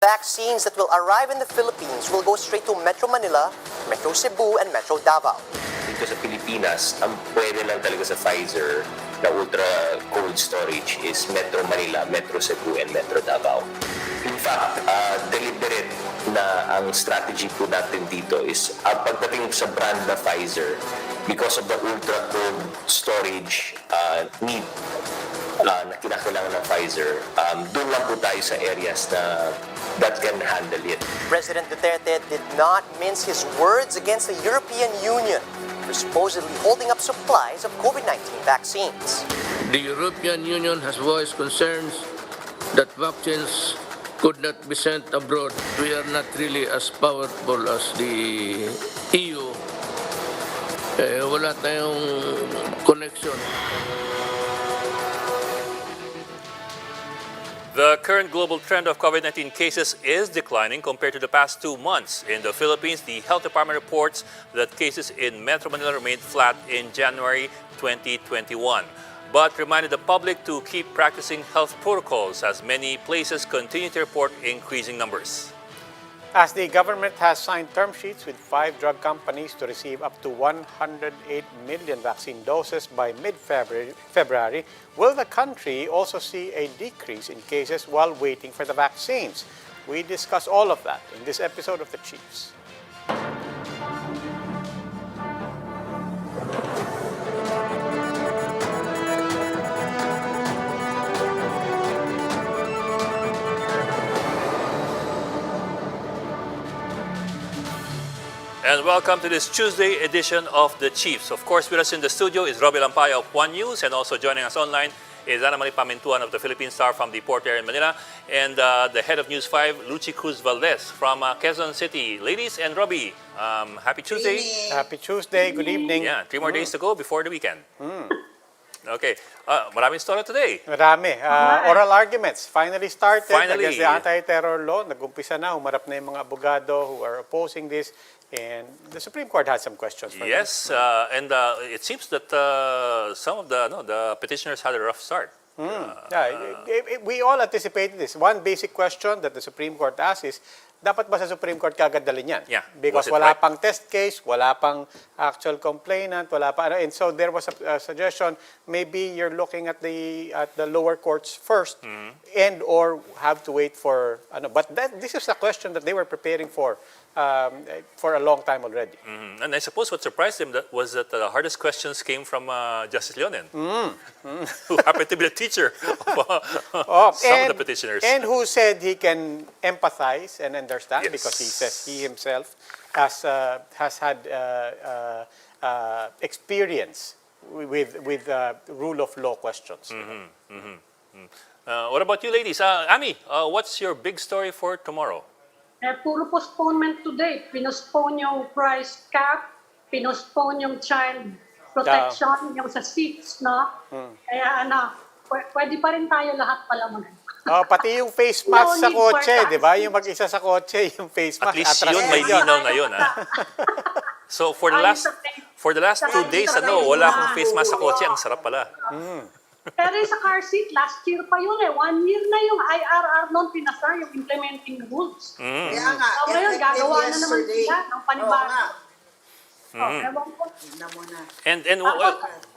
vaccines that will arrive in the Philippines will go straight to Metro Manila, Metro Cebu, and Metro Davao. Dito sa Pilipinas, ang pwede lang talaga sa Pfizer na ultra cold storage is Metro Manila, Metro Cebu, and Metro Davao. In fact, deliberate na ang strategy po natin dito is pagdating sa brand na Pfizer, because of the ultra cold storage need na kinakailangan ng Pfizer, doon lang po tayo sa areas na that can handle it. President Duterte did not mince his words against the European Union for supposedly holding up supplies of COVID-19 vaccines. The European Union has voiced concerns that vaccines could not be sent abroad. We are not really as powerful as the EU. Wala tayong connection. The current global trend of COVID-19 cases is declining compared to the past 2 months. In the Philippines, the Health Department reports that cases in Metro Manila remained flat in January 2021, but reminded the public to keep practicing health protocols as many places continue to report increasing numbers. As the government has signed term sheets with 5 drug companies to receive up to 108 million vaccine doses by mid-February, will the country also see a decrease in cases while waiting for the vaccines? We discuss all of that in this episode of The Chiefs. And welcome to this Tuesday edition of The Chiefs. Of course, with us in the studio is Robbie Lampayo of One News, and also joining us online is Ana Marie Pamintuan of the Philippine Star from the port area in Manila, and the head of News 5, Lucy Cruz Valdez from Quezon City. Ladies and Robbie, happy Tuesday. Happy Tuesday, good evening. Yeah, 3 more days to go before the weekend. Okay, maraming story today. Marami. Oral arguments finally started Finally. against the anti-terror law. Nag-umpisa na, humarap na yung mga abogado who are opposing this. And the Supreme Court had some questions for Yes, and it seems that some of the petitioners had a rough start. We all anticipated this. One basic question that the Supreme Court asked is, dapat ba sa Supreme Court kagad dalhin yan? Yeah. Because Was it wala right? pang test case, wala pang actual complainant, wala pa, and so there was a suggestion, maybe you're looking at the lower courts first, and or have to wait for, but this is a question that they were preparing for a long time already. And I suppose what surprised him was that the hardest questions came from Justice Leonen, who happened to be the teacher of some of the petitioners. And who said he can empathize and understand, Yes. because he says he himself has had experience with rule of law questions. What about you ladies? Ami, what's your big story for tomorrow? Puro postponement today. Pinospone yung price cap, pinospone yung child protection, yung sa seats, no? Kaya pwede pa rin tayo lahat pala mag- Pati yung face mask sa No need for kotse, that. di ba? Yung mag-isa sa kotse, yung face mask. At least atras yun, may yun. linaw na yun. So for the last 2 days, wala akong face mask sa kotse. Ang sarap pala. Pero yung sa car seat, last year pa yun eh. 1 year na yung IRR noon pinasa yung implementing rules. Kaya nga, So ngayon, gagawa na naman yesterday. sila ng panibago. nga. Ewan ko. Tignan mo na. And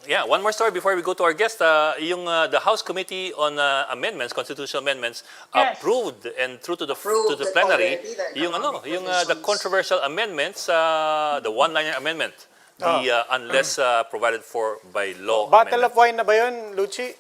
yeah, one more story before we go to our guest. The House Committee on Amendments, Constitutional Amendments, Yes. approved and through to the Approved plenary already the yung economic the provisions. controversial amendments, the one-liner amendment, the unless provided for by law. Bottle amendment. of wine na ba yun, Lucy?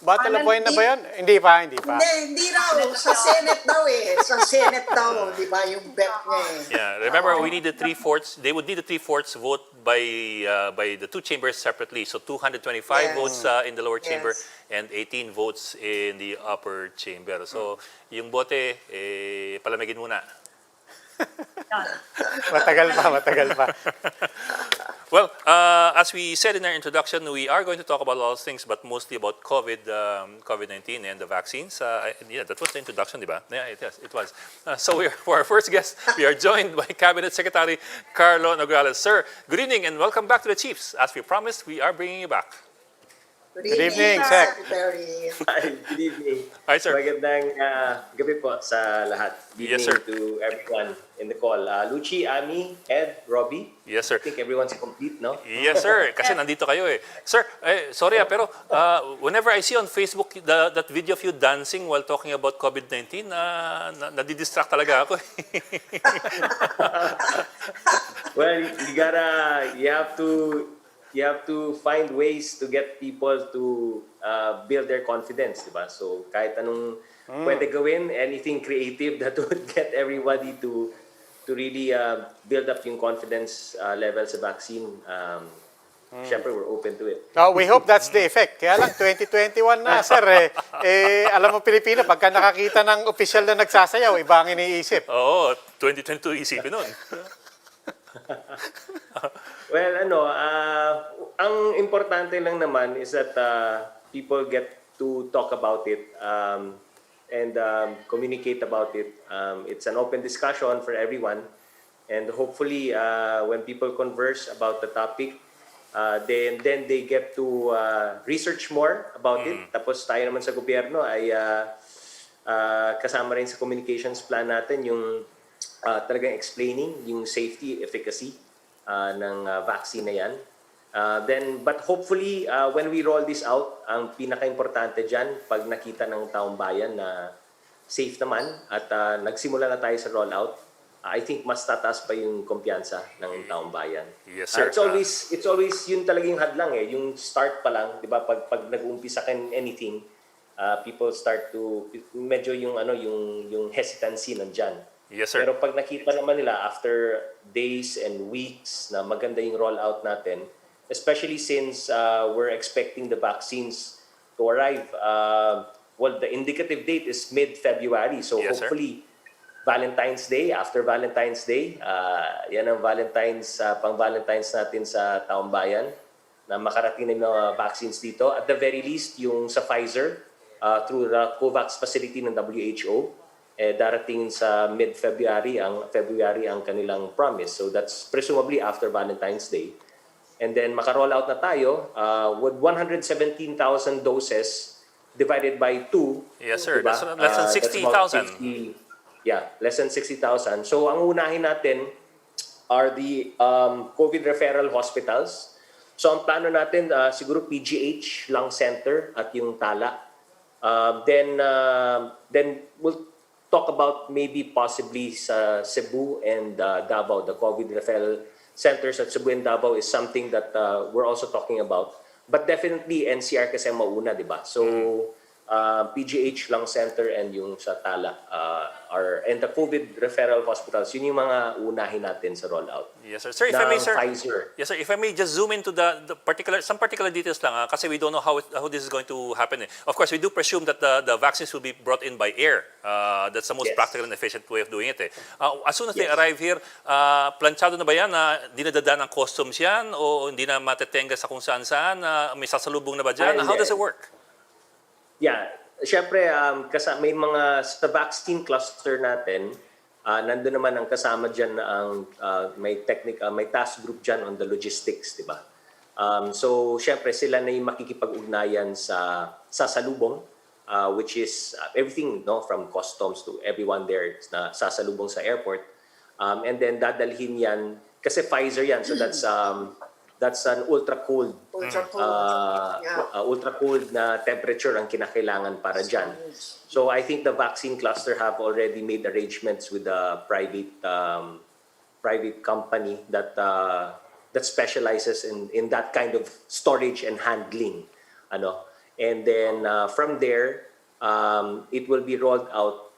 Bottle of wine na ba yun? Hindi pa. Hindi raw. Sa Senate daw eh. Sa Senate daw. Di ba yung bet niya eh. Yeah, remember we needed 3/4. They would need a 3/4 vote by the 2 chambers separately. So 225 Yes. votes in the lower chamber Yes. and 18 votes in the upper chamber. So yung bote palamigin muna. Matagal pa. Well, as we said in our introduction, we are going to talk about a lot of things, but mostly about COVID-19 and the vaccines. Yeah, that was the introduction, di ba? Yeah, it was. So for our first guest, we are joined by Cabinet Secretary Karlo Nograles. Sir, good evening and welcome back to the Chiefs. As we promised, we are bringing you back. Good evening, Sec. Secretary. Hi, good evening. Hi, sir. Magandang gabi po sa lahat. Good Yes, evening sir. to everyone in the call. Luchi, Ami, Ed, Robbie. Yes, sir. I think everyone's complete, no? Yes, sir. Kasi nandito kayo eh. Sir, sorry pero whenever I see on Facebook that video of you dancing while talking about COVID-19, nadidistract talaga ako. Well, you have to find ways to get people to build their confidence, di ba? So kahit anong pwede gawin, anything creative that would get everybody to really build up yung confidence level sa vaccine. Syempre, we're open to it. We hope that's the effect. Kaya lang, 2021 na, sir. Alam mo, Pilipino, pagka nakakita ng official na nagsasayaw, iba ang iniisip. Oo, 2022 isipin nun. Well, ang importante lang naman is that people get to talk about it and communicate about it. It's an open discussion for everyone. And hopefully, when people converse about the topic, then they get to research more about it. Tapos tayo naman sa gobyerno ay kasama rin sa communications plan natin yung talagang explaining yung safety, efficacy ng vaccine na yan. But hopefully, when we roll this out, ang pinaka-importante dyan, pag nakita ng taong bayan na safe naman at nagsimula na tayo sa rollout, I think mas tataas pa yung kumpiyansa ng taong bayan. Yes, sir. It's always yun talaga yung hadlang eh. Yung start pa lang, di ba? Pag nag-uumpisa ka in anything, people start to medyo yung hesitancy nandyan. Yes, sir. Pero pag nakita naman nila after days and weeks na maganda yung rollout natin, especially since we're expecting the vaccines to arrive. Well, the indicative date is mid-February. So yes, hopefully, Valentine's Day, after Valentine's Day, yan ang pang-Valentine's natin sa taong bayan na makarating na yung mga vaccines dito. At the very least, yung sa Pfizer, through the COVAX facility ng WHO, darating sa mid-February ang kanilang promise. So that's presumably after Valentine's Day. And then maka-roll out na tayo with 117,000 doses divided by 2. Yes, sir. Diba? That's less than 60,000. Less than 60,000. So ang unahin natin are the COVID referral hospitals. So ang plano natin siguro PGH, Lung Center at yung Tala. Then we'll talk about maybe possibly sa Cebu and Davao, the COVID referral centers at Cebu and Davao is something that we're also talking about. But definitely NCR kasi mauna, di ba? So PGH Lung Center and yung sa Tala and the COVID referral hospitals, yun yung mga unahin natin sa rollout. Yes, sir. Sir, if I may, sir. Pfizer. Yes, sir. If I may just zoom into some particular details lang, kasi we don't know how this is going to happen. Of course, we do presume that the vaccines will be brought in by air. That's the most Yes. practical and efficient way of doing it. As soon as they arrive here, planchado na ba yan? Dinadadaan ng customs yan? O hindi na matetenga sa kung saan-saan? May sasalubong na ba dyan? How does it work? Yeah, syempre may mga sa vaccine cluster natin, nandun naman ang kasama diyan na ang may task group diyan on the logistics, di ba? So syempre sila na yung makikipag-ugnayan sa sasalubong, which is everything, no, from customs to everyone there na sasalubong sa airport. And then dadalhin yan kasi Pfizer yan, so that's an ultra-cold na temperature ang kinakailangan para dyan. So I think the vaccine cluster have already made arrangements with a private company that specializes in that kind of storage and handling. And then from there, it will be rolled out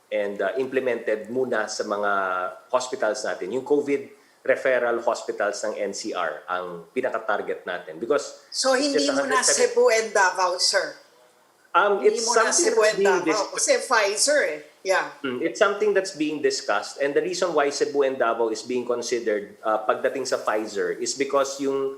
and implemented muna sa mga hospitals natin. Yung COVID referral hospitals ng NCR ang pinaka-target natin because So hindi mo na Cebu and Davao, sir? It's something that's being discussed. Kasi Pfizer eh. Yeah. It's something that's being discussed, and the reason why Cebu and Davao is being considered pagdating sa Pfizer is because yung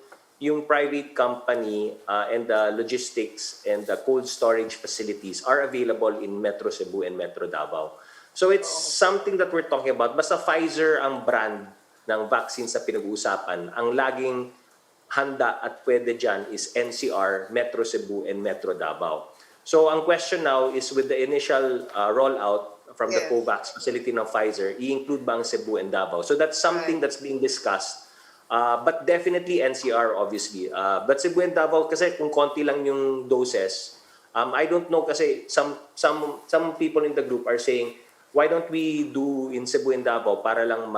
private company and the logistics and the cold storage facilities are available in Metro Cebu and Metro Davao. So it's something that we're talking about. Basta Pfizer ang brand ng vaccine sa pinag-uusapan, ang laging handa at pwede dyan is NCR, Metro Cebu, and Metro Davao. So ang question now is with the initial rollout from the Yes. COVAX facility ng Pfizer, i-include ba ang Cebu and Davao? So that's something that's being discussed. But definitely NCR obviously. But Cebu and Davao kasi kung konti lang yung doses, I don't know kasi some people in the group are saying, why don't we do in Cebu and Davao para lang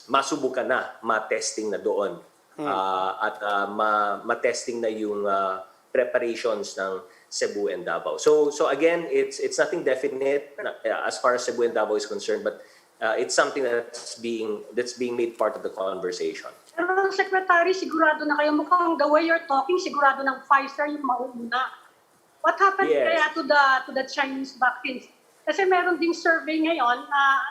masubukan na, ma-testing na doon. At ma-testing na yung preparations ng Cebu and Davao. So again, it's nothing definite as far as Cebu and Davao is concerned, but it's something that's being made part of the conversation. Pero Secretary, sigurado na kayo, mukhang the way you're talking, sigurado ng Pfizer yung mauuna. What happened Yes. kaya to the Chinese vaccines? Kasi meron ding survey ngayon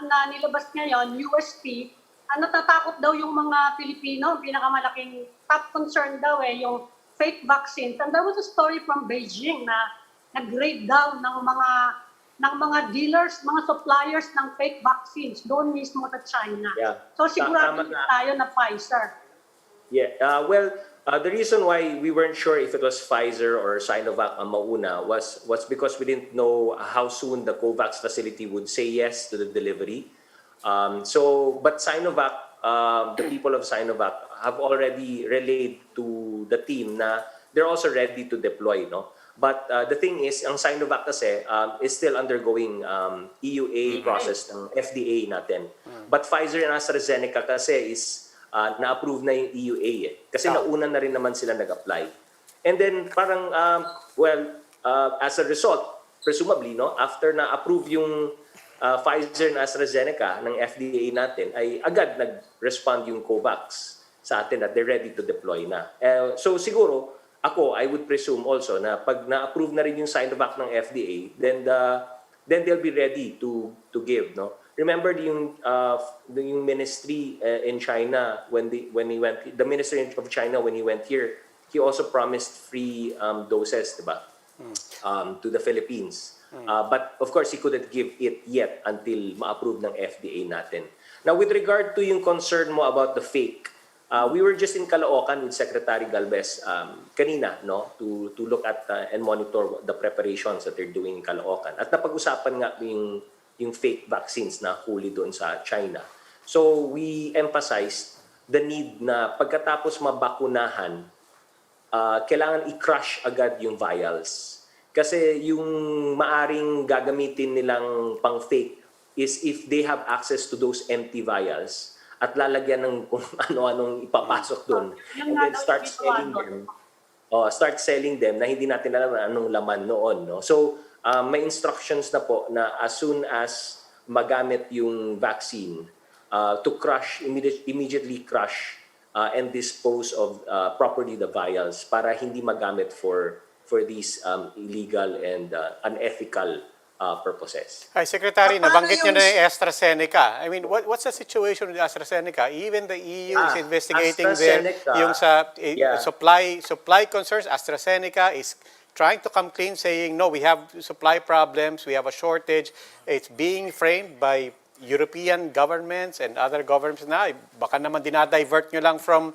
na nilabas ngayon, USP, natatakot daw yung mga Pilipino, pinakamalaking top concern daw yung fake vaccines. And there was a story from Beijing na nag-grade down ng mga dealers, mga suppliers ng fake vaccines doon mismo sa China. Yeah. So sigurado Tama na. tayo na Pfizer. Yeah. The reason why we weren't sure if it was Pfizer or Sinovac ang mauna was because we didn't know how soon the COVAX facility would say yes to the delivery. But Sinovac, the people of Sinovac have already relayed to the team na they're also ready to deploy, no? But the thing is, ang Sinovac kasi is still undergoing EUA process ng FDA natin. But Pfizer and AstraZeneca kasi is na-approve na yung EUA Kasi nauna na rin naman sila nag-apply. And then parang, as a result, presumably, no, after na-approve yung Pfizer and AstraZeneca ng FDA natin, ay agad nag-respond yung COVAX sa atin that they're ready to deploy na. So siguro, I would presume also na pag na-approve na rin yung Sinovac ng FDA, then they'll be ready to give, no? Remember yung ministry in China when he went, the minister of China when he went here, he also promised free doses, diba? To the Philippines. But of course, he couldn't give it yet until ma-approve ng FDA natin. Now, with regard to yung concern mo about the fake, we were just in Caloocan with Secretary Galvez kanina, no, to look at and monitor the preparations that they're doing in Caloocan. At napag-usapan nga yung fake vaccines na huli doon sa China. So we emphasized the need na pagkatapos mabakunahan, kailangan i-crush agad yung vials. Kasi yung maaring gagamitin nilang pang-fake is if they have access to those empty vials at lalagyan ng kung ano-anong ipapasok doon. And then start selling them na hindi natin alam anong laman noon. No? So, may instructions na po na as soon as magamit yung vaccine, to crush, immediately crush and dispose of properly the vials para hindi magamit for these illegal and unethical purposes. Hi, Secretary, Paano nabanggit niyo yung- na yung AstraZeneca. I mean, what's the situation with AstraZeneca? Even the EU is investigating AstraZeneca, yung sa yeah. supply concerns. AstraZeneca is trying to come clean, saying, no, we have supply problems, we have a shortage. It's being framed by European governments and other governments na, baka naman dinadivert nyo lang from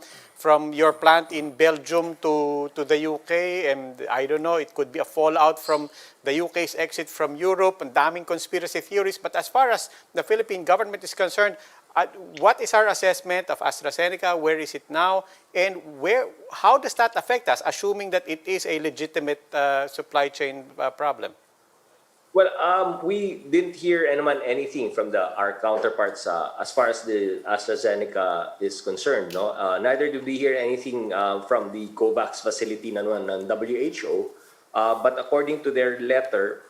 your plant in Belgium to the UK, and I don't know, it could be a fallout from the UK's exit from Europe, and daming conspiracy theories. But as far as the Philippine government is concerned, what is our assessment of AstraZeneca? Where is it now? And how does that affect us, assuming that it is a legitimate supply chain problem? Well, we didn't hear anything from our counterparts as far as the AstraZeneca is concerned. No, neither did we hear anything from the COVAX facility ng WHO. But according to their letter,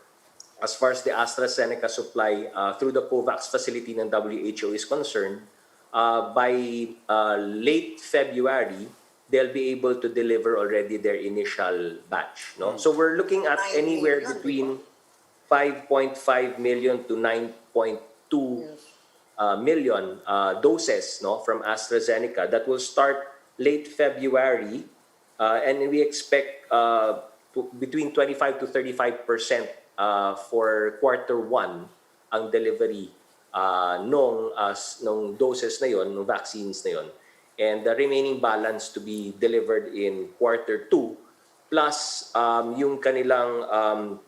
as far as the AstraZeneca supply through the COVAX facility ng WHO is concerned, by late February, they'll be able to deliver already their initial batch. No, so we're looking at 9 anywhere million, between 5.5 million to 9.2 million doses, no, from AstraZeneca that will start late February, and we expect between 25 to 35% for Q1 ang delivery nung doses na yon, nung vaccines na yon. and the remaining balance to be delivered in Q2, plus yung kanilang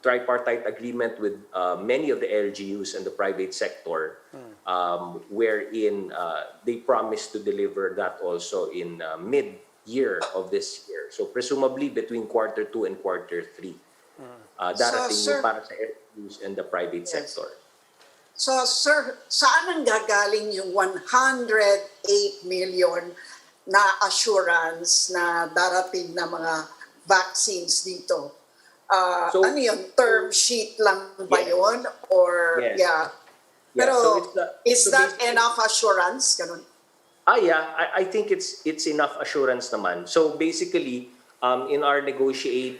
tripartite agreement with many of the LGUs and the private sector, wherein they promised to deliver that also in mid-year of this year. So presumably between Q2 and Q3. Darating So, yung sir, para sa LGUs and the private Yes. sector. So, sir, saan ang gagaling yung 108 million na assurance na darating na mga vaccines dito? So- Ano yun? Term sheet lang ba Yes. yun? Or, Yes. yeah. Yeah, Pero, so it's the- is so that basically- enough assurance? Ganun. Yeah, I think it's enough assurance naman. So basically, in our negotiation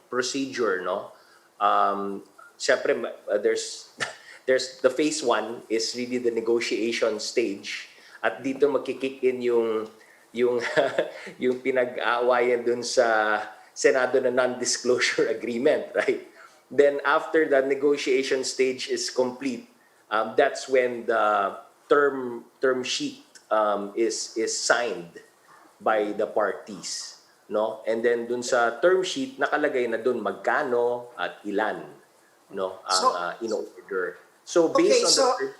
procedure, no, syempre, there's there's the phase 1 is really the negotiation stage, at dito magkikick in yung yung pinag-aawayan dun sa Senado na non-disclosure agreement, right? Then after the negotiation stage is complete, that's when the term sheet is signed by the parties, no? And then dun sa term sheet nakalagay na dun magkano at ilan, no, ang So- in-order. So Okay, based on so, the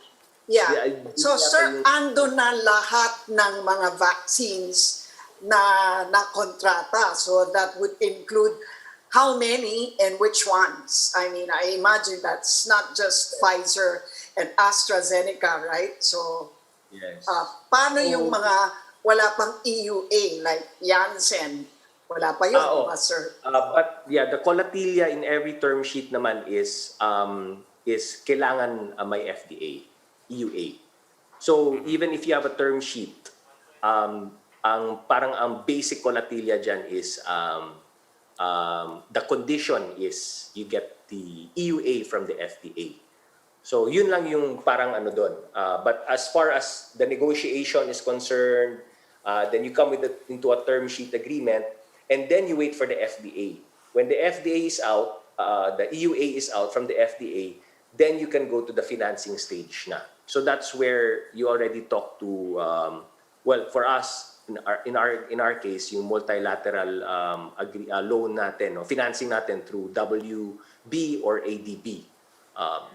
yeah. Yeah, So, yata sir, yung- ando na lahat ng mga vaccines na kontrata. So, that would include how many and which ones. I mean, I imagine that's not just Pfizer and AstraZeneca, right? So, yes. paano yung mga wala pang EUA, like Janssen? Wala pa yun, Oo. di ba, sir? But yeah, the colatilla in every term sheet naman is kailangan may FDA, EUA. So even if you have a term sheet, ang basic colatilla dyan is the condition is you get the EUA from the FDA. So yun lang yung parang ano doon. But as far as the negotiation is concerned, then you come into a term sheet agreement, and then you wait for the FDA. When the FDA is out, the EUA is out from the FDA, then you can go to the financing stage na. So that's where you already talk to, well, for us, in our case, yung multilateral loan natin, no, financing natin through WB or ADB.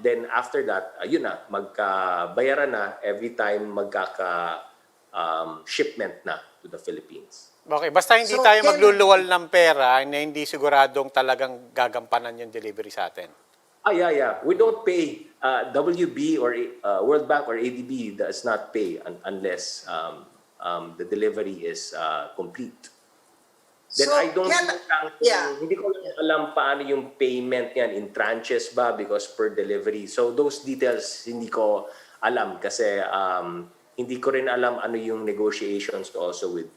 Then after that, yun na, magkabayaran na every time shipment na to the Philippines. Okay, basta hindi So, tayo Ken- magluluwal ng pera na hindi siguradong talagang gagampanan yung delivery sa atin. Yeah. We don't pay. WB or World Bank or ADB does not pay unless the delivery is complete. Then So, I don't yeah. hindi ko lang alam paano yung payment yan, in tranches ba because per delivery. So those details hindi ko alam kasi hindi ko rin alam ano yung negotiations also with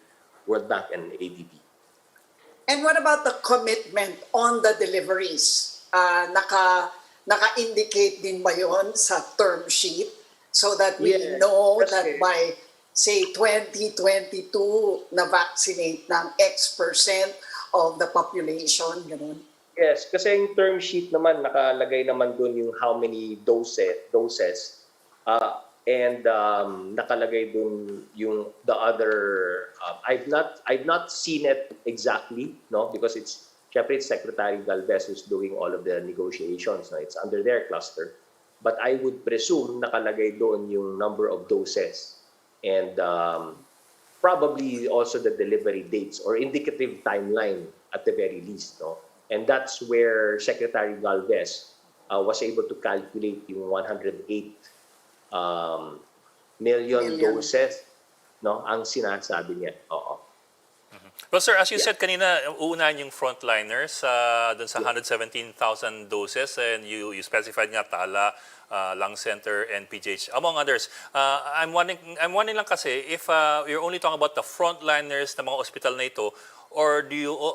World Bank and ADB. And what about the commitment on the deliveries? Naka-indicate din ba yon sa term sheet so that we Yes, know kasi- that by, say, 2022, na-vaccinate ng X% of the population, ganun? Yes, kasi yung term sheet naman nakalagay naman doon yung how many doses and nakalagay doon yung the other I've not seen it exactly, no, because it's syempre it's Secretary Galvez who's doing all of the negotiations, no, it's under their cluster, but I would presume nakalagay doon yung number of doses and probably also the delivery dates or indicative timeline at the very least, no. And that's where Secretary Galvez was able to calculate yung 108 million doses, no, ang sinasabi niya. Oo. Well, sir, as you said kanina, uunahin yung frontliners dun sa 117,000 doses and you specified nga Tala, Lung Center, and PGH, among others. I'm wondering lang kasi if you're only talking about the frontliners ng mga ospital na ito, or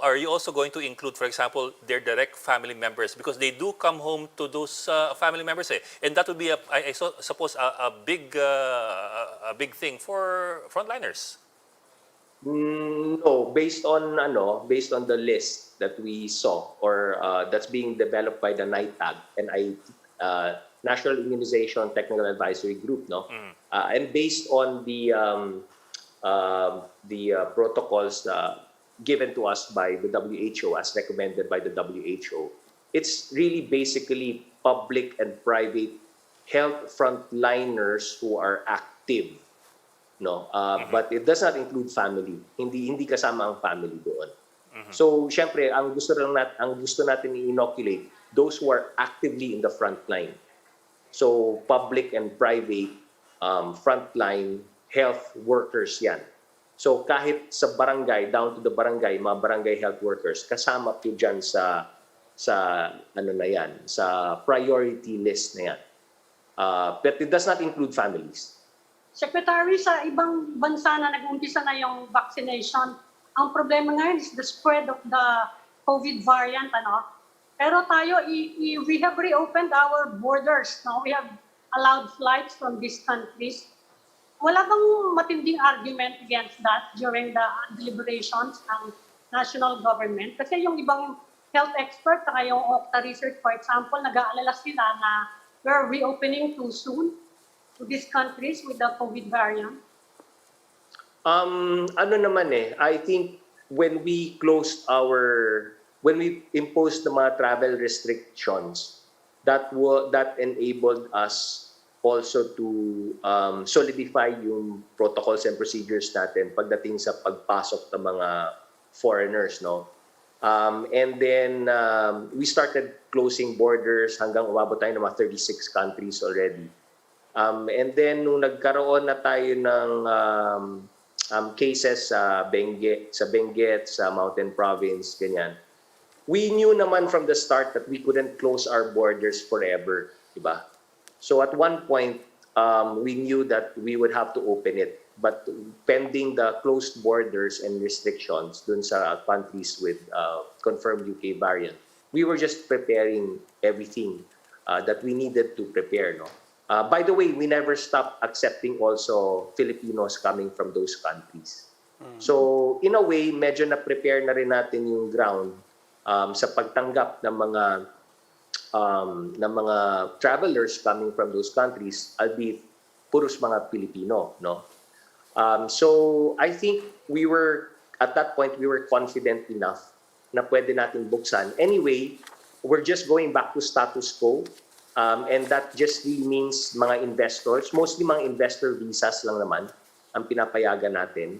are you also going to include, for example, their direct family members, because they do come home to those family members, and that would be I suppose a big thing for frontliners. No, based on the list that we saw or that's being developed by the NITAG, and National Immunization Technical Advisory Group, no? And based on the protocols given to us by the WHO, as recommended by the WHO, it's really basically public and private health frontliners who are active, no? But it does not include family. Hindi kasama ang family doon. So, syempre, ang gusto natin i-inoculate those who are actively in the front line. So, public and private frontline health workers yan. So, kahit sa barangay, down to the barangay, mga barangay health workers, kasama po dyan sa ano na yan, sa priority list na yan. But it does not include families. Secretary, sa ibang bansa na nag-umpisa na yung vaccination, ang problema ngayon is the spread of the COVID variant, ano? Pero tayo, we have reopened our borders, no? We have allowed flights from these countries. Wala bang matinding argument against that during the deliberations ng national government? Kasi yung ibang health expert, saka yung Okta Research, for example, nag-aalala sila na we're reopening too soon to these countries with the COVID variant. Ano naman I think when we imposed the mga travel restrictions, that enabled us also to solidify yung protocols and procedures natin pagdating sa pagpasok ng mga foreigners, no? And then we started closing borders hanggang umabot tayo ng mga 36 countries already. And then nung nagkaroon na tayo ng cases sa Benguet, sa Mountain Province, ganyan, we knew naman from the start that we couldn't close our borders forever, diba? So at one point, we knew that we would have to open it. But pending the closed borders and restrictions dun sa countries with confirmed UK variant, we were just preparing everything that we needed to prepare, no? By the way, we never stopped accepting also Filipinos coming from those countries. So in a way, medyo na-prepare na rin natin yung ground sa pagtanggap ng mga travelers coming from those countries, albeit puros mga Pilipino, no? So I think at that point, we were confident enough na pwede natin buksan. Anyway, we're just going back to status quo. And that just really means mga investors, mostly mga investor visas lang naman ang pinapayagan natin.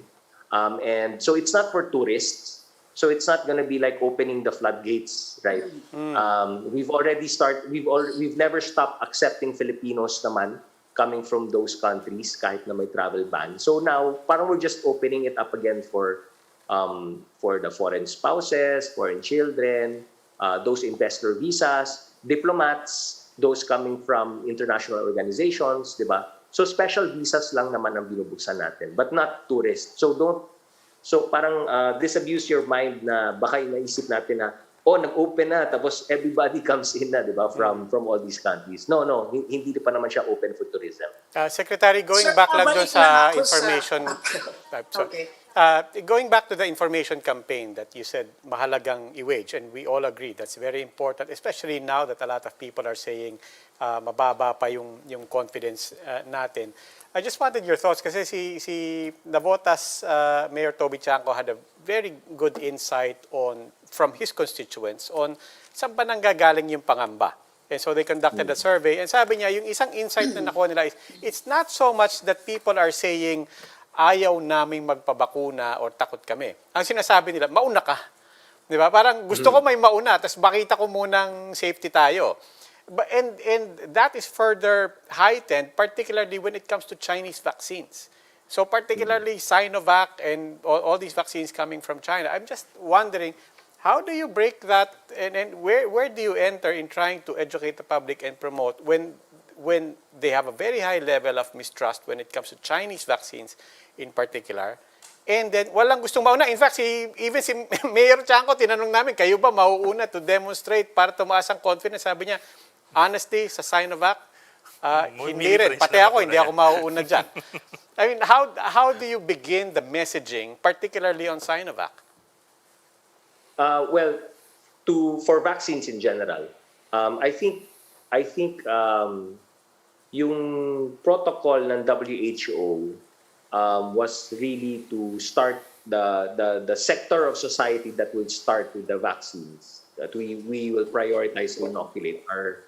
And so it's not for tourists. So it's not going to be like opening the floodgates, right? We've never stopped accepting Filipinos naman coming from those countries kahit na may travel ban. So now, parang we're just opening it up again for the foreign spouses, foreign children, those investor visas, diplomats, those coming from international organizations, di ba? So special visas lang naman ang binubuksan natin, but not tourists. So parang disabuse your mind na baka naisip natin na, nag-open na, tapos everybody comes in na, di ba, from all these countries. No, hindi pa naman siya open for tourism. Secretary, going back lang doon sa information. Okay. Going back to the information campaign that you said mahalagang i-wage, and we all agree that's very important, especially now that a lot of people are saying mababa pa yung confidence natin. I just wanted your thoughts kasi si Navotas Mayor Toby Chanco had a very good insight from his constituents on saan ba nanggagaling yung pangamba. And so they conducted a survey, and sabi niya, yung isang insight na nakuha nila is, it's not so much that people are saying, ayaw naming magpabakuna or takot kami. Ang sinasabi nila, mauna ka. Di ba? Parang gusto ko may mauna, tapos makita ko munang safety tayo. And that is further heightened, particularly when it comes to Chinese vaccines. So particularly Sinovac and all these vaccines coming from China. I'm just wondering, how do you break that, and where do you enter in trying to educate the public and promote when they have a very high level of mistrust when it comes to Chinese vaccines in particular, and then walang gustong mauna. In fact, even si Mayor Chanco, tinanong namin, kayo ba mauuna to demonstrate para tumaas ang confidence? Sabi niya, honestly, sa Sinovac, hindi rin. Pati ako, hindi ako mauuna dyan. I mean, how do you begin the messaging, particularly on Sinovac? For vaccines in general, I think I think yung protocol ng WHO was really to start the sector of society that will start with the vaccines. That we will prioritize to inoculate our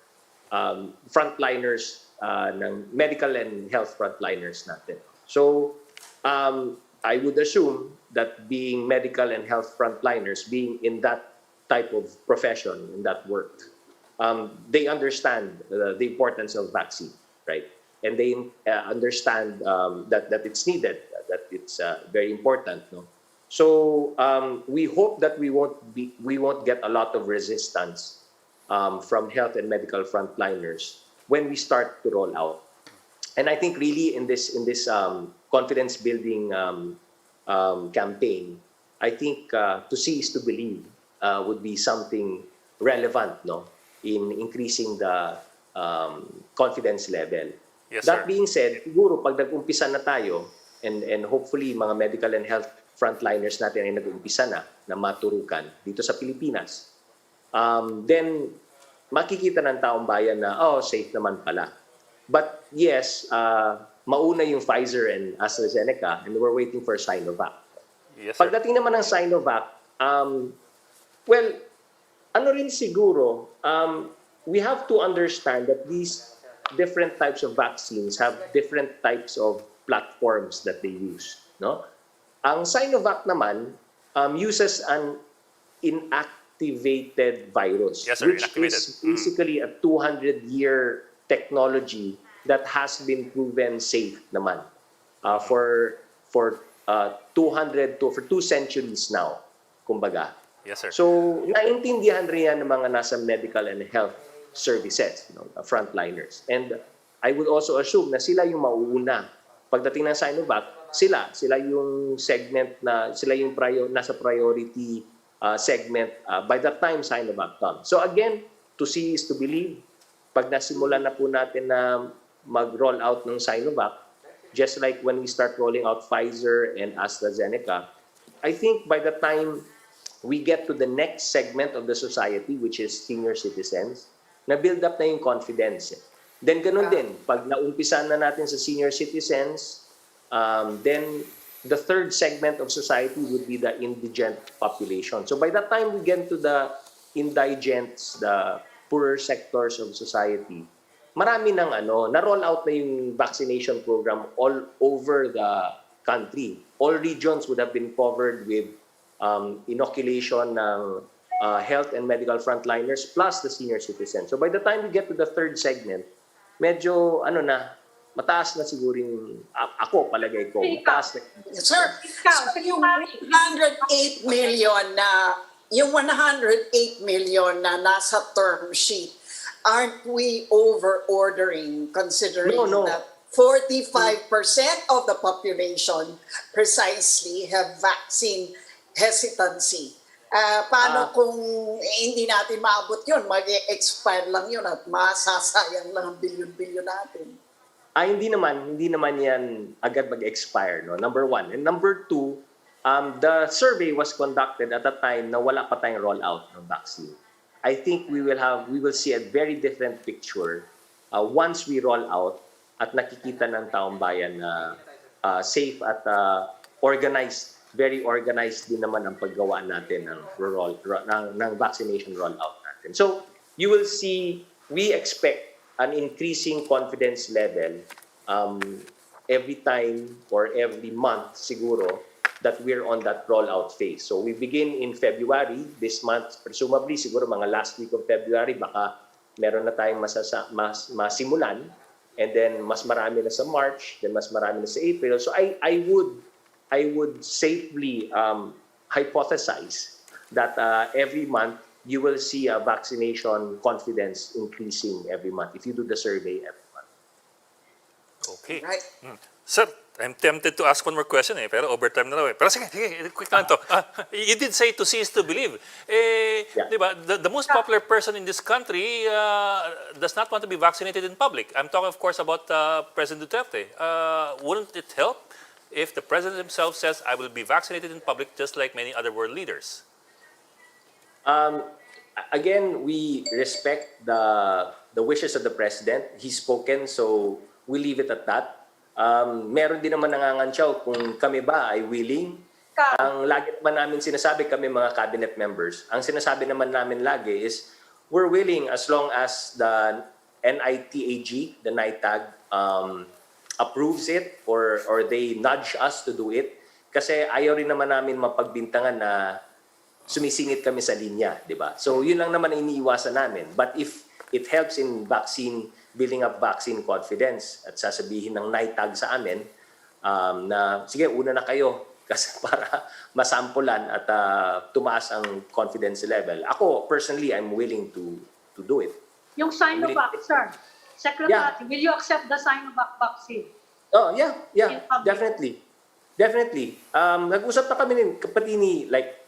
frontliners ng medical and health frontliners natin. So I would assume that being medical and health frontliners, being in that type of profession, in that work, they understand the importance of vaccine, right? And they understand that it's needed, that it's very important, no? So we hope that we won't get a lot of resistance from health and medical frontliners when we start to roll out. And I think really in this confidence building campaign, I think to see is to believe would be something relevant, no, in increasing the confidence level. Yes, That sir. being said, siguro pag nag-umpisa na tayo and hopefully mga medical and health frontliners natin ay nag-umpisa na maturukan dito sa Pilipinas, then makikita ng taong bayan na, oh, safe naman pala. But yes, mauna yung Pfizer and AstraZeneca and we're waiting for Sinovac. Yes, sir. Pagdating naman ng Sinovac, well, ano rin siguro, we have to understand that these different types of vaccines have different types of platforms that they use, no? Ang Sinovac naman uses an inactivated virus, Yes, sir, which inactivated. is basically a 200-year technology that has been proven safe naman for 200 to for 2 centuries now, kumbaga. Yes, sir. So, naintindihan rin yan ng mga nasa medical and health services, frontliners. And I would also assume na sila yung mauuna. Pagdating ng Sinovac, sila yung segment na, sila yung nasa priority segment by the time Sinovac comes. So again, to see is to believe. Pag nasimulan na po natin na mag-roll out ng Sinovac, just like when we start rolling out Pfizer and AstraZeneca, I think by the time we get to the next segment of the society, which is senior citizens, na-build up na yung confidence. Then ganun din, pag naumpisan na natin sa senior citizens, then the third segment of society would be the indigent population. So by the time we get to the indigents, the poorer sectors of society, marami ng na-roll out na yung vaccination program all over the country. All regions would have been covered with inoculation ng health and medical frontliners plus the senior citizens. So by the time we get to the third segment, medyo mataas na siguro yung, ako palagay ko, mataas na. Sir, so yung 108 million na nasa term sheet, aren't we over-ordering considering No. that 45% of the population precisely have vaccine hesitancy? Paano kung hindi natin maabot yun, mag-expire lang yun at masasayang lang ang bilyon-bilyon natin? Hindi naman yan agad mag-expire, no? Number one. And number two, the survey was conducted at a time na wala pa tayong rollout ng vaccine. I think we will see a very different picture once we roll out at nakikita ng taong bayan na safe at organized, very organized din naman ang paggawa natin ng vaccination rollout natin. So you will see, we expect an increasing confidence level every time or every month siguro that we're on that rollout phase. So we begin in February, this month, presumably siguro mga last week of February, baka meron na tayong masimulan, and then mas marami na sa March, then mas marami na sa April. So I would safely hypothesize that every month you will see a vaccination confidence increasing every month if you do the survey every month. Okay. Right. Sir, I'm tempted to ask one more question pero overtime na raw eh. Pero sige, quick lang to. You did say to see is to believe. Yeah. Di ba, the most popular person in this country does not want to be vaccinated in public. I'm talking, of course, about President Duterte. Wouldn't it help if the President himself says, I will be vaccinated in public just like many other world leaders? Again, we respect the the wishes of the President. He's spoken, so we leave it at that. Meron din naman nangangansyaw kung kami ba ay willing. Ang lagi naman namin sinasabi, kami mga cabinet members, ang sinasabi naman namin lagi is, we're willing as long as the NITAG, the NITAG, approves it or they nudge us to do it. Kasi ayaw rin naman namin mapagbintangan na sumisingit kami sa linya, di ba? So yun lang naman ang iniiwasan namin. But if it helps in building up vaccine confidence at sasabihin ng NITAG sa amin na sige, una na kayo kasi para masampulan at tumaas ang confidence level. Ako, personally, I'm willing to do it. Yung Sinovac, sir. Secretary, will you accept the Sinovac vaccine? Oh, yeah, definitely. Definitely. Nag-usap na kami ni kapatid ni, like,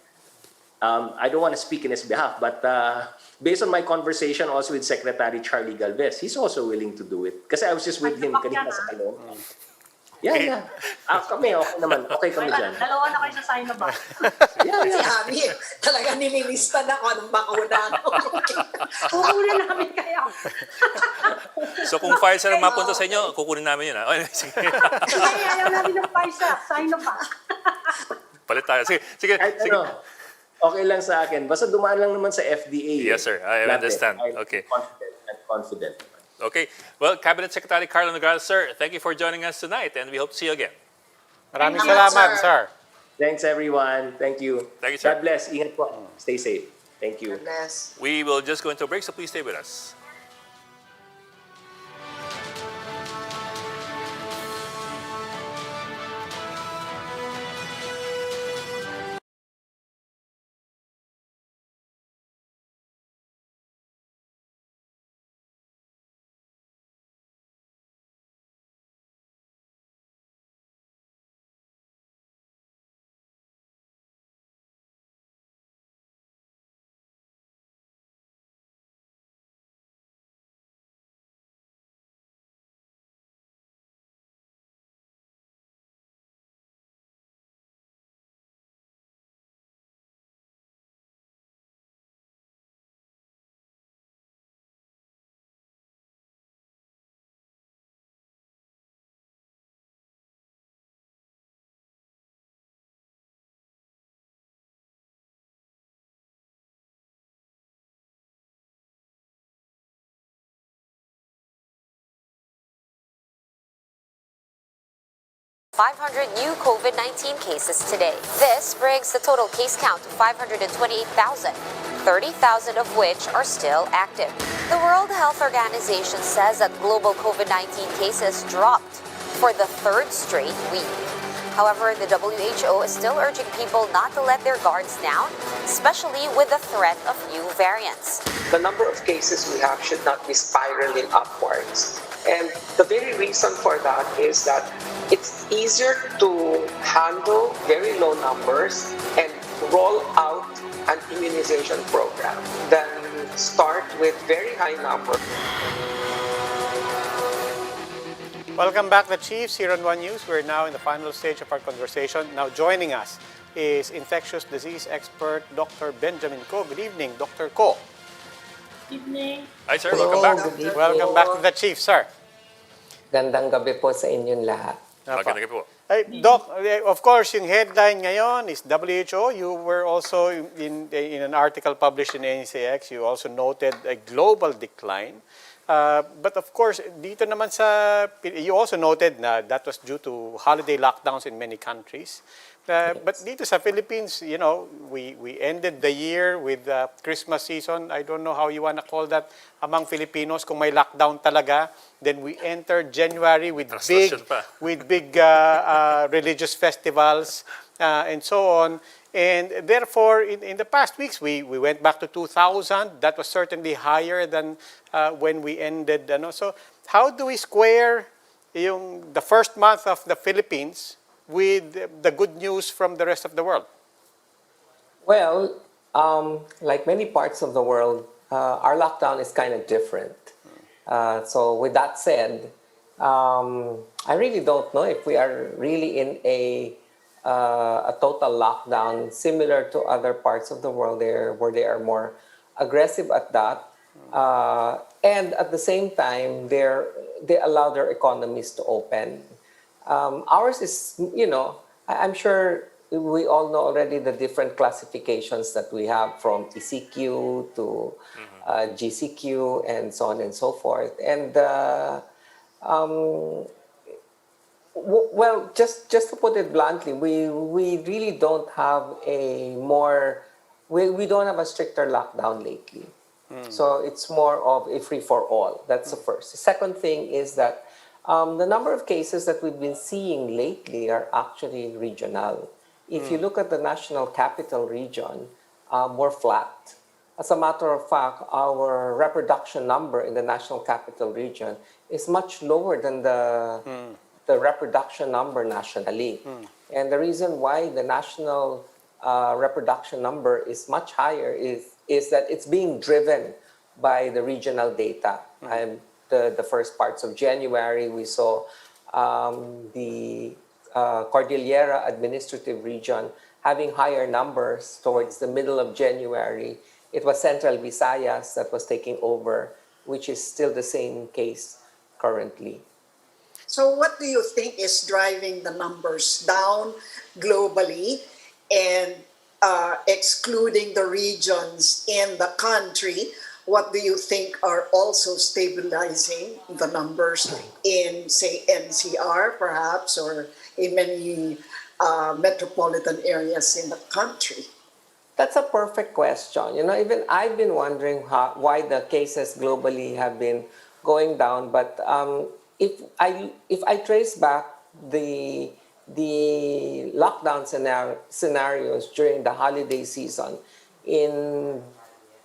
I don't want to speak in his behalf, but based on my conversation also with Secretary Charlie Galvez, he's also willing to do it. Kasi I was just with him kanina sa kalong. Yeah. Kami, okay naman. Okay kami dyan. Dalawa na kayo sa Sinovac. Si Ami, talaga nililista na ko anong bakuna. Kukunin namin kayo. So kung Pfizer ang mapunta sa inyo, kukunin namin yun. Sige. Ayaw namin ng Pfizer, Sinovac. Palit tayo. Sige. Okay lang sa akin. Basta dumaan lang naman sa FDA. Yes, sir. I understand. Okay. I'm confident. Okay. Well, Cabinet Secretary Karlo Nograles, sir, thank you for joining us tonight and we hope to see you again. Maraming Thank you, salamat, sir. sir. Thanks, everyone. Thank you. Thank you, sir. God bless. Ingat po. Stay safe. Thank you. Bless. We will just go into a break, so please stay with us. $500 new COVID-19 cases today. This brings the total case count to 528,000, 30,000 of which are still active. The World Health Organization says that global COVID-19 cases dropped for the third straight week. However, the WHO is still urging people not to let their guards down, especially with the threat of new variants. The number of cases we have should not be spiraling upwards. And the very reason for that is that it's easier to handle very low numbers and roll out an immunization program than start with very high numbers. Welcome back, the Chiefs, here on One News. We're now in the final stage of our conversation. Now joining us is infectious disease expert Dr. Benjamin Ko. Good evening, Dr. Ko. Evening. Hi, sir. Welcome back. Good evening. Welcome back to the Chiefs, sir. Gandang gabi po sa inyong lahat. Magandang gabi po. Hey, Doc, of course, yung headline ngayon is WHO. You were also in an article published in NCX, you also noted a global decline. But of course, dito naman you also noted na that was due to holiday lockdowns in many countries. But dito sa Philippines, you know, we ended the year with Christmas season. I don't know how you want to call that among Filipinos kung may lockdown talaga. Then we entered January with big religious festivals and so on. And therefore, in the past weeks, we went back to 2,000. That was certainly higher than when we ended. So how do we square the first month of the Philippines with the good news from the rest of the world? Well, like many parts of the world, our lockdown is kind of different. So with that said, I really don't know if we are really in a total lockdown similar to other parts of the world where they are more aggressive at that. and at the same time, they allow their economies to open. Ours is, I'm sure we all know already the different classifications that we have, from ECQ to GCQ and so on and so forth. And um, well, just to put it bluntly, we really don't have we don't have a stricter lockdown lately. So it's more of a free for all. That's the first. The second thing is that the number of cases that we've been seeing lately are actually regional. If you look at the national capital region, we're flat. As a matter of fact, our reproduction number in the national capital region is much lower than the reproduction number nationally. And the reason why the national reproduction number is much higher is that it's being driven by the regional data. And the first parts of January, we saw the Cordillera Administrative Region having higher numbers. Towards the middle of January, it was Central Visayas that was taking over, which is still the same case currently. So what do you think is driving the numbers down globally, and excluding the regions in the country? What do you think are also stabilizing the numbers in, say, NCR perhaps, or in many metropolitan areas in the country? That's a perfect question. Even I've been wondering why the cases globally have been going down. But if I trace back the lockdown scenarios during the holiday season in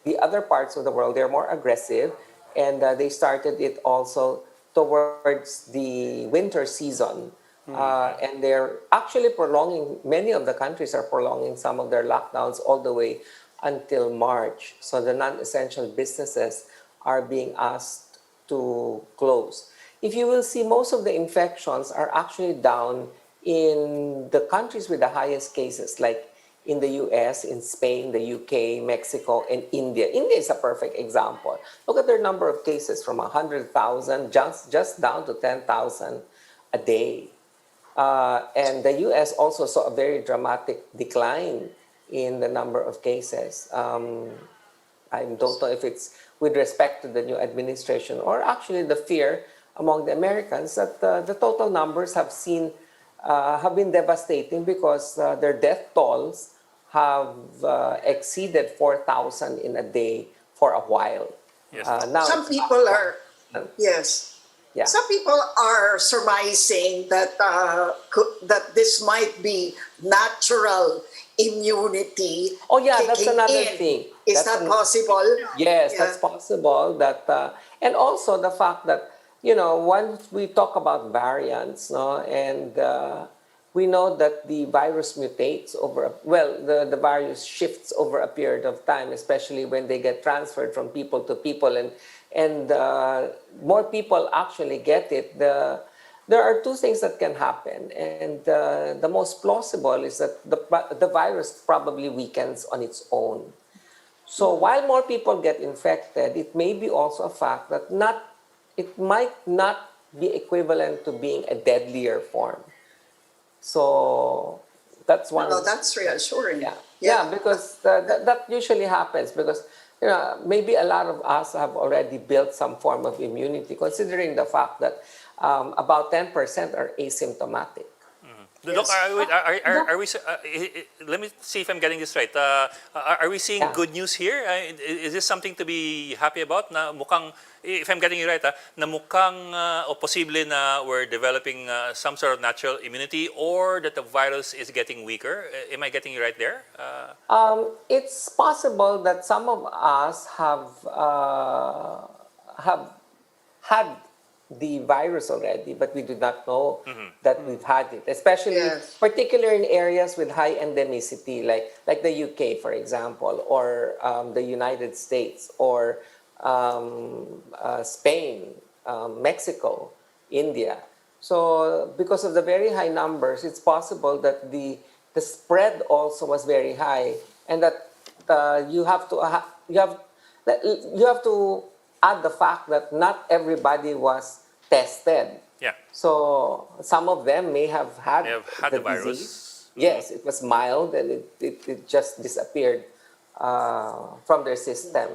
the other parts of the world, they're more aggressive, and they started it also towards the winter season. And they're actually prolonging, many of the countries are prolonging some of their lockdowns all the way until March. So the non-essential businesses are being asked to close. If you will see, most of the infections are actually down in the countries with the highest cases, like in the US, in Spain, the UK, Mexico, and India. India is a perfect example. Look at their number of cases, from 100,000 just down to 10,000 a day. And the US also saw a very dramatic decline in the number of cases. I don't know if it's with respect to the new administration or actually the fear among the Americans that the total numbers have been devastating, because their death tolls have exceeded 4,000 in a day for a while. Yes. Now Some people are, yes. Yeah. Some people are surmising that that this might be natural immunity. Oh yeah, that's kicking another in. thing. Is That's that possible? Yes, Yeah. that's possible. And also the fact that, once we talk about variants, no, and we know that the virus mutates the virus shifts over a period of time, especially when they get transferred from people to people, and more people actually get it. There are two things that can happen, and the most plausible is that the virus probably weakens on its own. So while more people get infected, it may be also a fact that it might not be equivalent to being a deadlier form. So that's one. No, that's reassuring. Yeah, because that usually happens, because maybe a lot of us have already built some form of immunity, considering the fact that about 10% are asymptomatic. Doc, let me see if I'm getting this right. Are we seeing good news here? Is this something to be happy about? Na mukhang, if I'm getting it right, na mukhang o posible na we're developing some sort of natural immunity, or that the virus is getting weaker? Am I getting it right there? It's possible that some of us have had the virus already, but we do not know that we've had it, especially particularly in areas with high endemicity, like the UK, for example, or the United States, or Spain, Mexico, India. So because of the very high numbers, it's possible that the spread also was very high, and that you have to add the fact that not everybody was tested. Yeah. So some of them may have had They have had the the disease. virus. Yes, it was mild and it just disappeared from their system.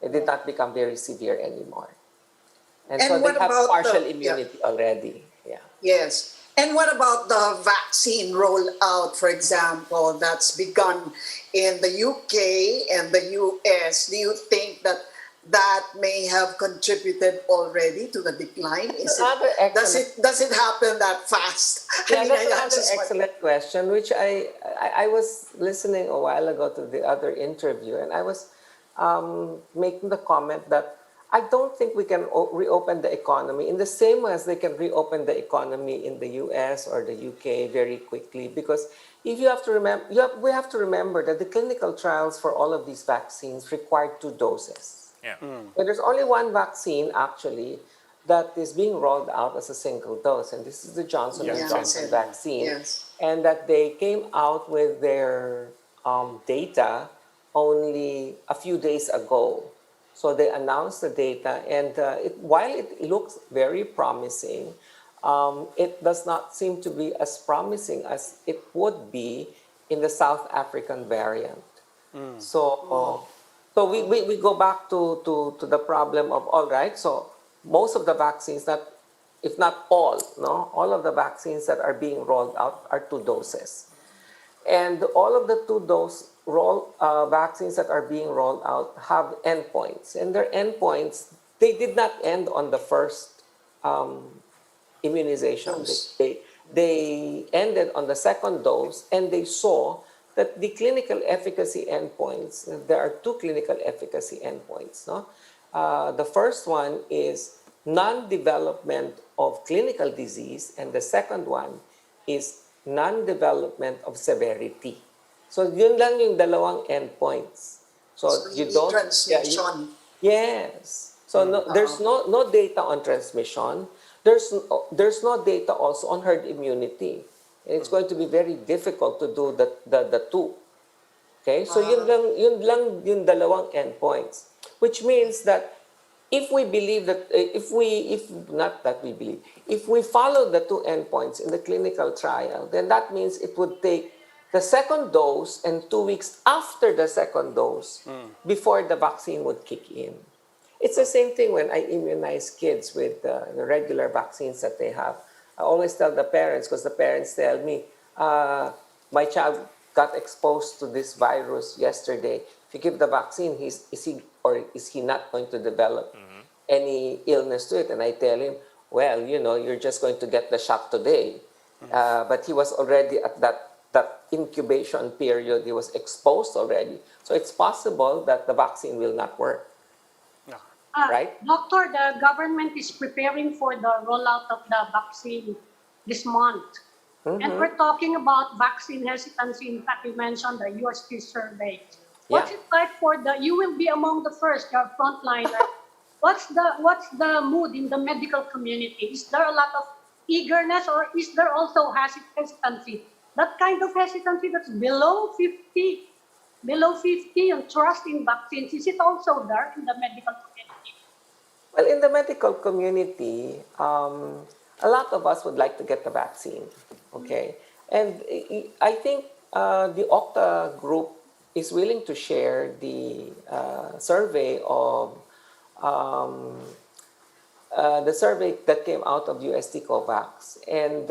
It did not become very severe anymore. And so And they what have about partial yeah, immunity already. Yeah. yes. And what about the vaccine rollout, for example, that's begun in the UK and the US? Do you think that that may have contributed already to the decline? That's another excellent. Does it happen that fast? Yeah, that's I another just want- excellent question, which I was listening a while ago to the other interview, and I was making the comment that I don't think we can reopen the economy in the same way as they can reopen the economy in the US or the UK very quickly, because if you have to remember, we have to remember that the clinical trials for all of these vaccines required 2 doses. Yeah. But there's only one vaccine actually that is being rolled out as a single dose, and this is the Johnson and Yeah, Johnson yes. vaccine. Yes. And that they came out with their data only a few days ago. So they announced the data, and while it looks very promising, it does not seem to be as promising as it would be in the South African variant. So, we go back to the problem of, all right, so most of the vaccines, that, if not all, no, all of the vaccines that are being rolled out are 2 doses. And all of the 2 dose vaccines that are being rolled out have endpoints. And their endpoints, they did not end on the first immunization. Dose. They ended on the second dose, and they saw that the clinical efficacy endpoints, there are 2 clinical efficacy endpoints. No? The first one is non-development of clinical disease, and the second one is non-development of severity. So yun lang yung dalawang endpoints. So So you need don't... transmission. Yes. So there's no data on transmission. There's no data also on herd immunity. And it's going to be very difficult to do the two. Okay? So yun lang yung dalawang endpoints. Which means that if we believe that, if we follow the 2 endpoints in the clinical trial, then that means it would take the second dose and 2 weeks after the second dose before the vaccine would kick in. It's the same thing when I immunize kids with the regular vaccines that they have. I always tell the parents, because the parents tell me, my child got exposed to this virus yesterday. If you give the vaccine, is he not going to develop any illness to it? And I tell him, well, you're just going to get the shot today. But he was already at that incubation period. He was exposed already. So it's possible that the vaccine will not work. Right? Doctor, the government is preparing for the rollout of the vaccine this month. And we're talking about vaccine hesitancy. In fact, you mentioned the USP survey. What's it like you will be among the first, your frontliner. What's the mood in the medical community? Is there a lot of eagerness, or is there also hesitancy? That kind of hesitancy that's below 50 and trust in vaccines, is it also there in the medical community? Well, in the medical community, a lot of us would like to get the vaccine, okay? And I think the Okta group is willing to share the survey that came out of UST COVAX. And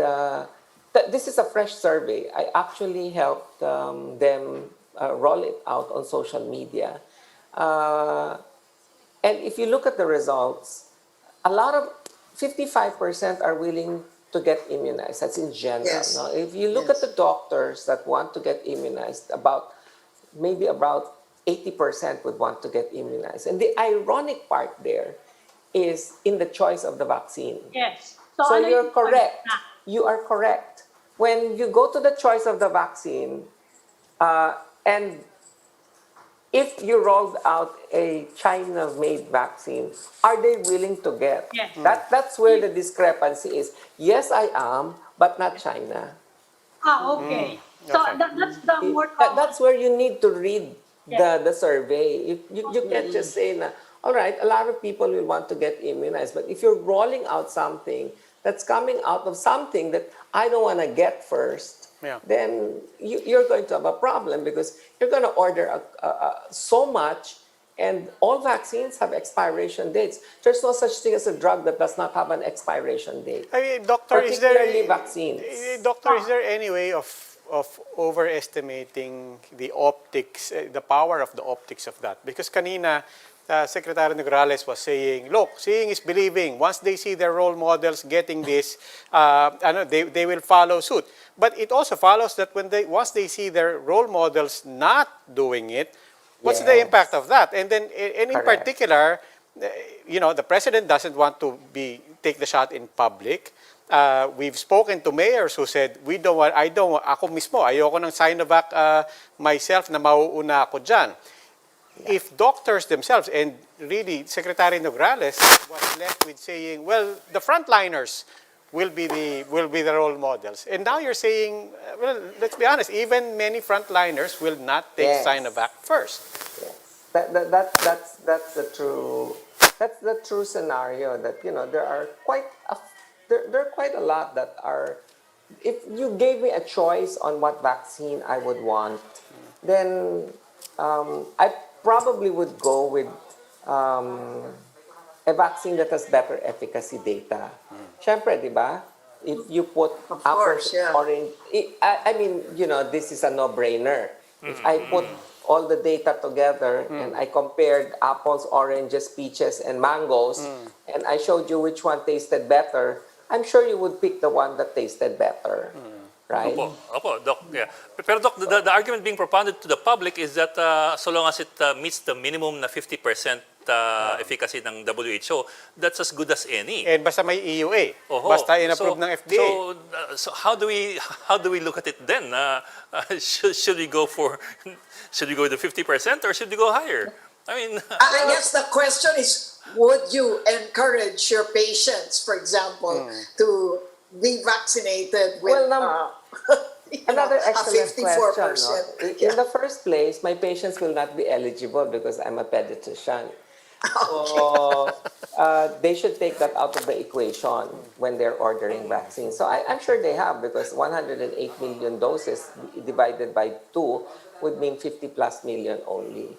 this is a fresh survey. I actually helped them roll it out on social media. And if you look at the results, 55% are willing to get immunized. That's in general. Yes. No? If you look at the doctors that want to get immunized, maybe about 80% would want to get immunized. And the ironic part there is in the choice of the vaccine. Yes. So you're correct. You are correct. When you go to the choice of the vaccine, and if you rolled out a China-made vaccine, are they willing to get? Yes. That's where the discrepancy is. Yes, I am, but not China. Okay. So Okay. that's the more common. That's where you need to read the survey. You can't just say, all right, a lot of people will want to get immunized, but if you're rolling out something that's coming out of something that I don't want to get first, Yeah. then you're going to have a problem because you're going to order so much, and all vaccines have expiration dates. There's no such thing as a drug that does not have an expiration date. I mean, doctor, Particularly vaccines. Doctor, is there any way of overestimating the optics, the power of the optics of that? Because kanina, Secretary Nograles was saying, look, seeing is believing. Once they see their role models getting this, they will follow suit. But it also follows that once they see their role models not doing it, what's the impact of that? And then, and in Correct. particular, the president doesn't want to take the shot in public. We've spoken to mayors who said, ako mismo, ayoko ng Sinovac myself na mauuna ako dyan. If doctors themselves, and really Secretary Nograles was left with saying, well, the frontliners will be the role models. And now you're saying, well, let's be honest, even many frontliners will not take Sinovac first. Yes. That's the true scenario, that there are there are quite a lot that are. If you gave me a choice on what vaccine I would want, then I probably would go with a vaccine that has better efficacy data. Siyempre, di ba? If you put Of apples, course, yeah. orange, I mean, this is a no-brainer. If I put all the data together and I compared apples, oranges, peaches, and mangoes, and I showed you which one tasted better, I'm sure you would pick the one that tasted better. Right? Opo, Doc. Yeah. Pero Doc, the argument being propounded to the public is that so long as it meets the minimum na 50% efficacy ng WHO, that's as good as any. And basta may EUA, basta in-approve ng FDA. So how do we look at it then? Should we go with the 50% or should we go higher? I mean, I guess the question is, would you encourage your patients, for example, to be vaccinated with another a excellent 54%? question. No? In the first place, my patients will not be eligible because I'm a pediatrician. So they should take that out of the equation when they're ordering vaccines. So I'm sure they have, because 108 million doses divided by 2 would mean 50 plus million only.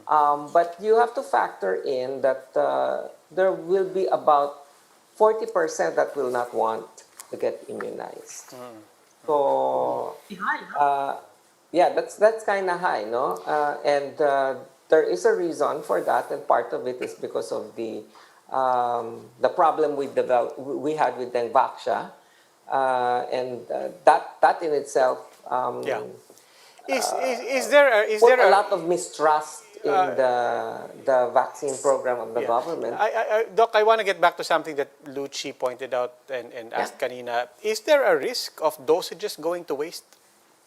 But you have to factor in that there will be about 40% that will not want to get immunized. So, yeah, that's kind of high, no? And there is a reason for that, and part of it is because of the problem we had with Dengvaxia, and that in itself. Is there a lot of mistrust in the vaccine program of the government? Doc, I want to get back to something that Lucci pointed out and asked kanina. Is there a risk of dosages going to waste?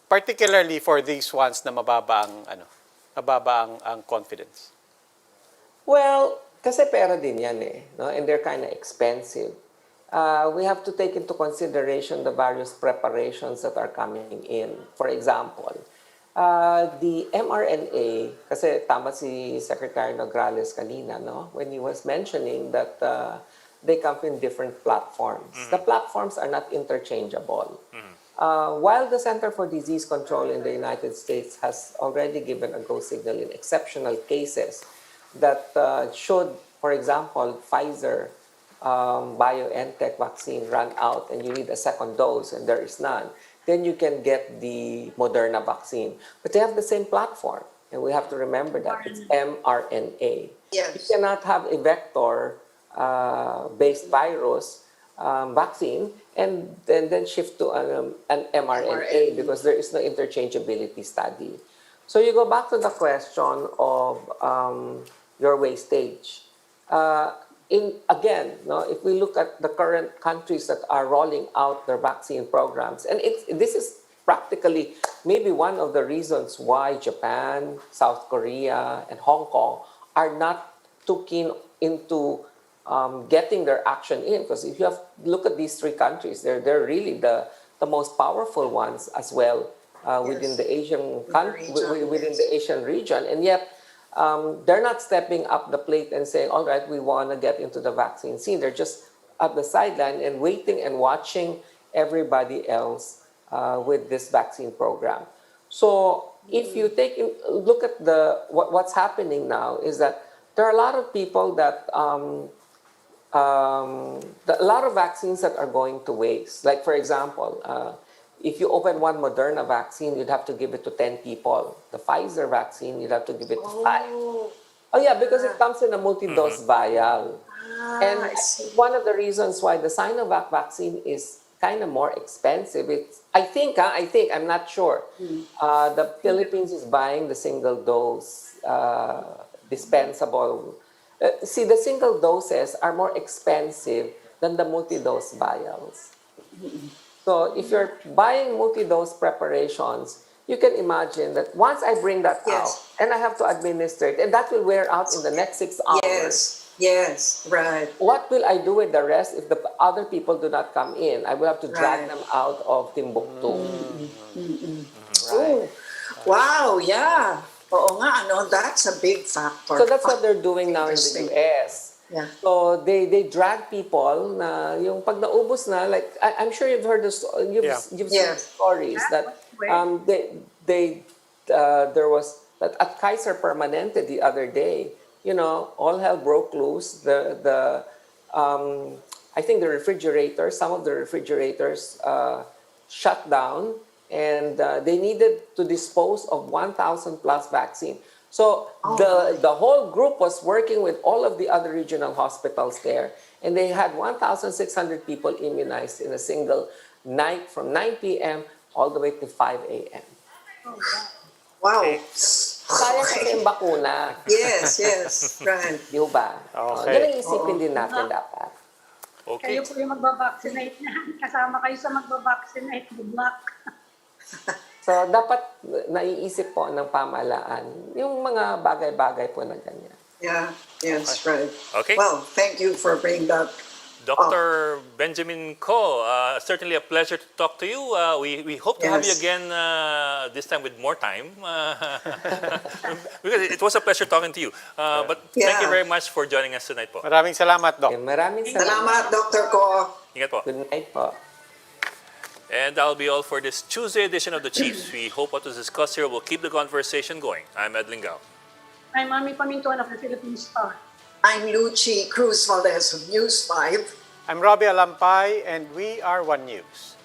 Particularly for these ones na mababa ang confidence. Well, kasi pera din yan no? And they're kind of expensive. We have to take into consideration the various preparations that are coming in. For example, the mRNA, kasi tama si Secretary Nograles kanina, no? When he was mentioning that they come in different platforms. The platforms are not interchangeable. While the Center for Disease Control in the United States has already given a go signal in exceptional cases that should, for example, Pfizer BioNTech vaccine run out and you need a second dose and there is none, then you can get the Moderna vaccine. But they have the same platform, and we have to remember that it's mRNA. Yes. You cannot have a vector-based virus vaccine and then shift to an mRNA because there is no interchangeability study. So you go back to the question of your wastage. If we look at the current countries that are rolling out their vaccine programs, and this is practically maybe one of the reasons why Japan, South Korea, and Hong Kong are not too keen into getting their action in, because if you look at these three countries, they're really the most powerful ones as well within the Asian region, and yet they're not stepping up the plate and saying, all right, we want to get into the vaccine scene. They're just at the sideline and waiting and watching everybody else with this vaccine program. So if you look at what's happening now is that there are a lot of people that a lot of vaccines that are going to waste. Like for example, if you open one Moderna vaccine, you'd have to give it to 10 people. The Pfizer vaccine, you'd have to give it to 5. Oh yeah, because it comes in a multi-dose vial. And I I see. think one of the reasons why the Sinovac vaccine is kind of more expensive, I think, I'm not sure. The Philippines is buying the single dose dispensable. See, the single doses are more expensive than the multi-dose vials. So if you're buying multi-dose preparations, you can imagine that once I bring that out Yes. and I have to administer it, and that will wear out in the next 6 hours. Yes, right. What will I do with the rest if the other people do not come in? I will have to drag Right. them out of Timbuktu. Oh, wow, yeah. Oo nga, ano, that's a big factor. So that's what they're doing now in the Interesting. US. Yeah. So they drag people na yung pag naubos na, like I'm sure you've heard this, you've seen Yes. stories that there was that at Kaiser Permanente the other day, all hell broke loose. I think the refrigerators, some of the refrigerators shut down, and they needed to dispose of 1,000 plus vaccine. So the whole group was working with all of the other regional hospitals there, and they had 1,600 people immunized in a single night from 9 p.m. all the way to 5 a.m. Wow. Sayang kasi yung bakuna. Yes, right. Di ba? Okay. Yan ang isipin din natin dapat. Okay. Kayo po yung magba-vaccinate niyan. Kasama kayo sa magba-vaccinate. Good luck. So, dapat naiisip po ng pamahalaan yung mga bagay-bagay po na ganyan. Yeah, yes, right. Okay. Well, thank you for bringing that. Dr. Benjamin Ko, certainly a pleasure to talk to you. We hope to have you Yes. again this time with more time. Because it was a pleasure talking to you. But thank you very much for joining us tonight po. Maraming salamat, Doc. Okay, maraming Salamat, Dr. Ko. Ingat po. Good night po. And that'll be all for this Tuesday edition of The Chiefs. We hope what was discussed here will keep the conversation going. I'm Ed Lingao. I'm Mami Pamintuan of the Philippine Star. I'm Lucy Cruz Valdez of News 5. I'm Robbie Alampay, and we are One News.